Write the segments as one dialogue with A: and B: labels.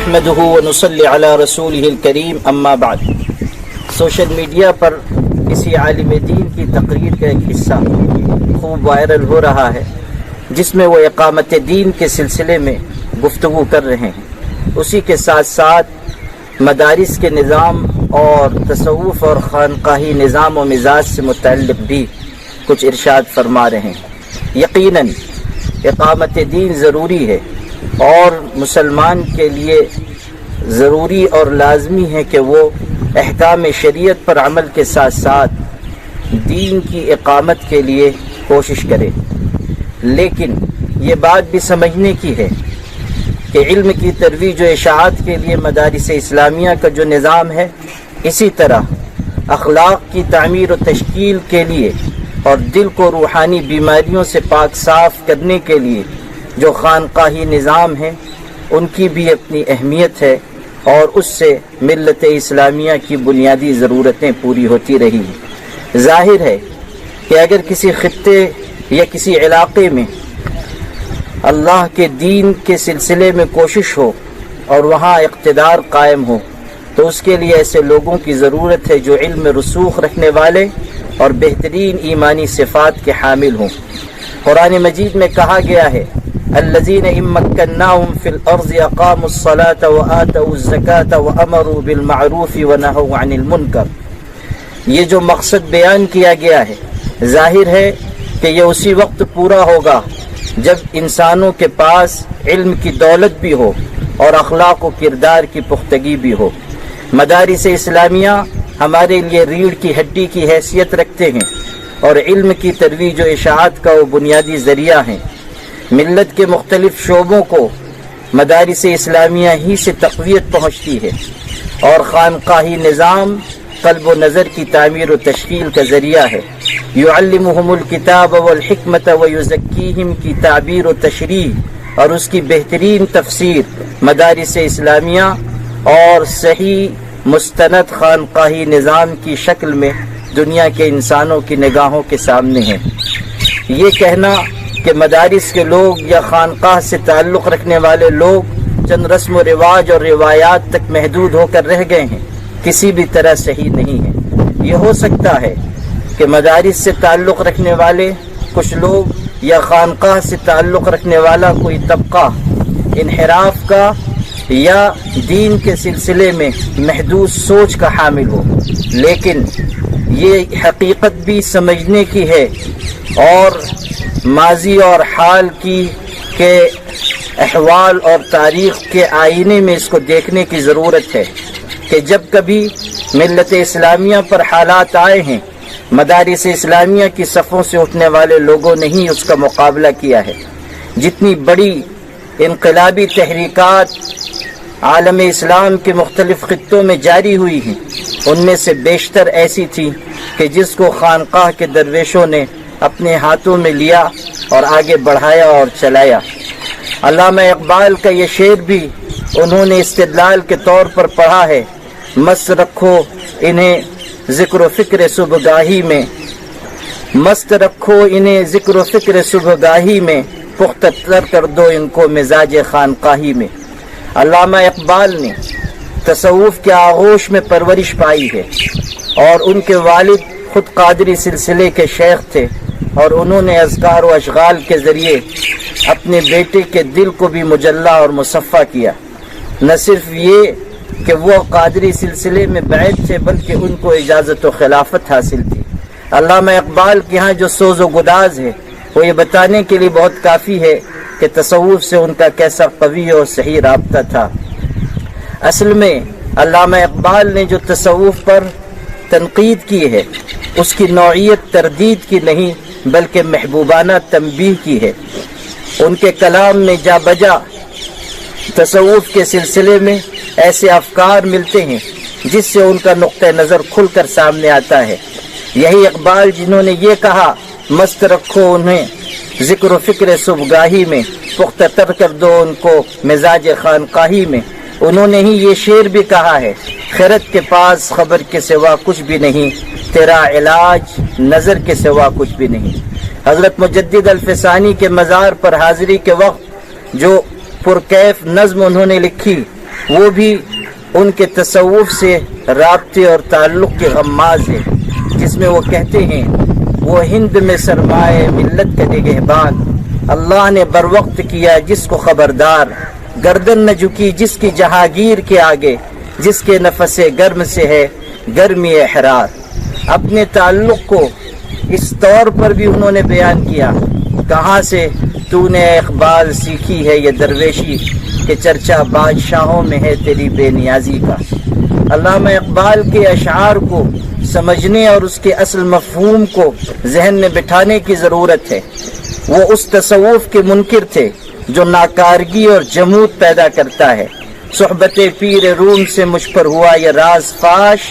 A: نحمده ونصلي على رسوله الكريم اما بعد۔ سوشل میڈیا پر کسی عالم دین کی تقریر کا ایک حصہ خوب وائرل ہو رہا ہے، جس میں وہ اقامت دین کے سلسلے میں گفتگو کر رہے ہیں۔ اسی کے ساتھ ساتھ مدارس کے نظام اور تصوف اور خانقاہی نظام و مزاج سے متعلق بھی کچھ ارشاد فرما رہے ہیں۔ یقیناً اقامت دین ضروری ہے اور مسلمان کے لیے ضروری اور لازمی ہے کہ وہ احکام شریعت پر عمل کے ساتھ ساتھ دین کی اقامت کے لیے کوشش کرے، لیکن یہ بات بھی سمجھنے کی ہے کہ علم کی ترویج و اشاعت کے لیے مدارس اسلامیہ کا جو نظام ہے، اسی طرح اخلاق کی تعمیر و تشکیل کے لیے اور دل کو روحانی بیماریوں سے پاک صاف کرنے کے لیے جو خانقاہی نظام ہے، ان کی بھی اپنی اہمیت ہے اور اس سے ملت اسلامیہ کی بنیادی ضرورتیں پوری ہوتی رہی ہیں۔ ظاہر ہے کہ اگر کسی خطے یا کسی علاقے میں اللہ کے دین کے سلسلے میں کوشش ہو اور وہاں اقتدار قائم ہو، تو اس کے لیے ایسے لوگوں کی ضرورت ہے جو علم رسوخ رکھنے والے اور بہترین ایمانی صفات کے حامل ہوں۔ قرآن مجید میں کہا گیا ہے، الذین ان مکناہم فی الارض اقاموا الصلاة وآتوا الزکاة وامروا بالمعروف ونہوا عن المنکر۔ یہ جو مقصد بیان کیا گیا ہے، ظاہر ہے کہ یہ اسی وقت پورا ہوگا جب انسانوں کے پاس علم کی دولت بھی ہو اور اخلاق و کردار کی پختگی بھی ہو۔ مدارس اسلامیہ ہمارے لیے ریڑھ کی ہڈی کی حیثیت رکھتے ہیں اور علم کی ترویج و اشاعت کا وہ بنیادی ذریعہ ہیں۔ ملت کے مختلف شعبوں کو مدارس اسلامیہ ہی سے تقویت پہنچتی ہے اور خانقاہی نظام قلب و نظر کی تعمیر و تشکیل کا ذریعہ ہے۔ یعلمہم الکتاب والحکمت ویزکیہم کی تعبیر و تشریح اور اس کی بہترین تفسیر مدارس اسلامیہ اور صحیح مستند خانقاہی نظام کی شکل میں دنیا کے انسانوں کی نگاہوں کے سامنے ہے۔ یہ کہنا کہ مدارس کے لوگ یا خانقاہ سے تعلق رکھنے والے لوگ چند رسم و رواج اور روایات تک محدود ہو کر رہ گئے ہیں، کسی بھی طرح صحیح نہیں ہے۔ یہ ہو سکتا ہے کہ مدارس سے تعلق رکھنے والے کچھ لوگ یا خانقاہ سے تعلق رکھنے والا کوئی طبقہ انحراف کا یا دین کے سلسلے میں محدود سوچ کا حامل ہو، لیکن یہ حقیقت بھی سمجھنے کی ہے اور ماضی اور حال کی کے احوال اور تاریخ کے آئینے میں اس کو دیکھنے کی ضرورت ہے کہ جب کبھی ملت اسلامیہ پر حالات آئے ہیں، مدارس اسلامیہ کی صفوں سے اٹھنے والے لوگوں نے ہی اس کا مقابلہ کیا ہے۔ جتنی بڑی انقلابی تحریکات عالم اسلام کے مختلف خطوں میں جاری ہوئی ہیں، ان میں سے بیشتر ایسی تھی کہ جس کو خانقاہ کے درویشوں نے اپنے ہاتھوں میں لیا اور آگے بڑھایا اور چلایا۔ علامہ اقبال کا یہ شعر بھی انہوں نے استدلال کے طور پر پڑھا ہے، مست رکھو انہیں ذکر و فکر صبحگاہی میں، مست رکھو انہیں ذکر و فکر صبحگاہی میں، پختہ تر کر دو ان کو مزاج خانقاہی میں۔ علامہ اقبال نے تصوف کے آغوش میں پرورش پائی ہے اور ان کے والد خود قادری سلسلے کے شیخ تھے اور انہوں نے اذکار و اشغال کے ذریعے اپنے بیٹے کے دل کو بھی مجلہ اور مصفہ کیا۔ نہ صرف یہ کہ وہ قادری سلسلے میں بیعت تھے، بلکہ ان کو اجازت و خلافت حاصل تھی۔ علامہ اقبال کے ہاں جو سوز و گداز ہے، وہ یہ بتانے کے لیے بہت کافی ہے کہ تصوف سے ان کا کیسا قوی اور صحیح رابطہ تھا۔ اصل میں علامہ اقبال نے جو تصوف پر تنقید کی ہے، اس کی نوعیت تردید کی نہیں بلکہ محبوبانہ تنبیہ کی ہے۔ ان کے کلام میں جا بجا تصوف کے سلسلے میں ایسے افکار ملتے ہیں جس سے ان کا نقطہ نظر کھل کر سامنے آتا ہے۔ یہی اقبال جنہوں نے یہ کہا، مست رکھو انہیں ذکر و فکر صبحگاہی میں، پختہ تر کر دو ان کو مزاج خانقاہی میں، انہوں نے ہی یہ شعر بھی کہا ہے، خرد کے پاس خبر کے سوا کچھ بھی نہیں، تیرا علاج نظر کے سوا کچھ بھی نہیں۔ حضرت مجدد الفسانی کے مزار پر حاضری کے وقت جو پرکیف نظم انہوں نے لکھی، وہ بھی ان کے تصوف سے رابطے اور تعلق کے غماز ہے، جس میں وہ کہتے ہیں وہ ہند میں سرمائے ملت کا نگہبان، اللہ نے بر وقت کیا جس کو خبردار، گردن نہ جھکی جس کی جہانگیر کے آگے، جس کے نفس گرم سے ہے گرمی احرار۔ اپنے تعلق کو اس طور پر بھی انہوں نے بیان کیا، کہاں سے تو نے اقبال سیکھی ہے یہ درویشی، کہ چرچا بادشاہوں میں ہے تیری بے نیازی کا۔ علامہ اقبال کے اشعار کو سمجھنے اور اس کے اصل مفہوم کو ذہن میں بٹھانے کی ضرورت ہے۔ وہ اس تصوف کے منکر تھے جو ناکارگی اور جمود پیدا کرتا ہے۔ صحبت پیر روم سے مجھ پر ہوا یہ راز فاش،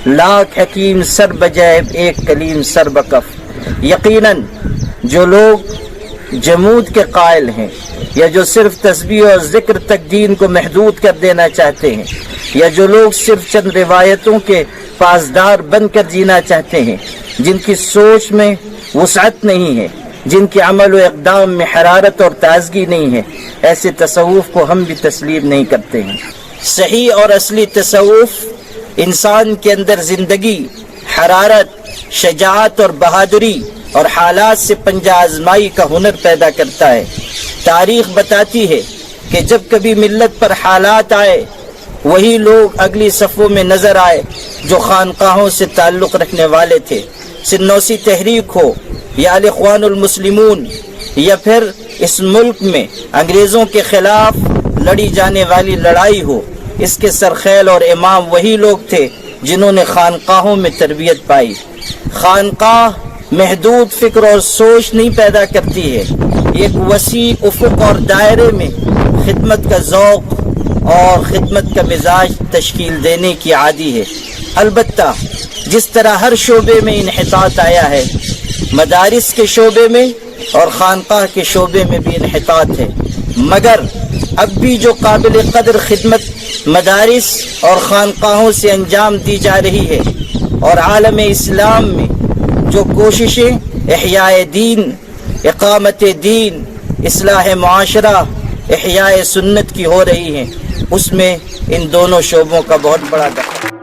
A: لاکھ حکیم سر بجائب ایک کلیم سر بکف۔ یقیناً جو لوگ جمود کے قائل ہیں، یا جو صرف تسبیح اور ذکر تک دین کو محدود کر دینا چاہتے ہیں، یا جو لوگ صرف چند روایتوں کے پاسدار بن کر جینا چاہتے ہیں، جن کی سوچ میں وسعت نہیں ہے، جن کے عمل و اقدام میں حرارت اور تازگی نہیں ہے، ایسے تصوف کو ہم بھی تسلیم نہیں کرتے ہیں۔ صحیح اور اصلی تصوف انسان کے اندر زندگی، حرارت، شجاعت اور بہادری اور حالات سے پنجہ آزمائی کا ہنر پیدا کرتا ہے۔ تاریخ بتاتی ہے کہ جب کبھی ملت پر حالات آئے، وہی لوگ اگلی صفوں میں نظر آئے جو خانقاہوں سے تعلق رکھنے والے تھے۔ سنوسی تحریک ہو یا الاخوان المسلمون، یا پھر اس ملک میں انگریزوں کے خلاف لڑی جانے والی لڑائی ہو، اس کے سرخیل اور امام وہی لوگ تھے جنہوں نے خانقاہوں میں تربیت پائی۔ خانقاہ محدود فکر اور سوچ نہیں پیدا کرتی ہے، ایک وسیع افق اور دائرے میں خدمت کا ذوق اور خدمت کا مزاج تشکیل دینے کی عادی ہے۔ البتہ جس طرح ہر شعبے میں انحطاط آیا ہے، مدارس کے شعبے میں اور خانقاہ کے شعبے میں بھی انحطاط ہے، مگر اب بھی جو قابل قدر خدمت مدارس اور خانقاہوں سے انجام دی جا رہی ہے، اور عالم اسلام میں جو کوششیں احیاء دین، اقامت دین، اصلاح معاشرہ، احیاء سنت کی ہو رہی ہیں، اس میں ان دونوں شعبوں کا بہت بڑا دخل ہے۔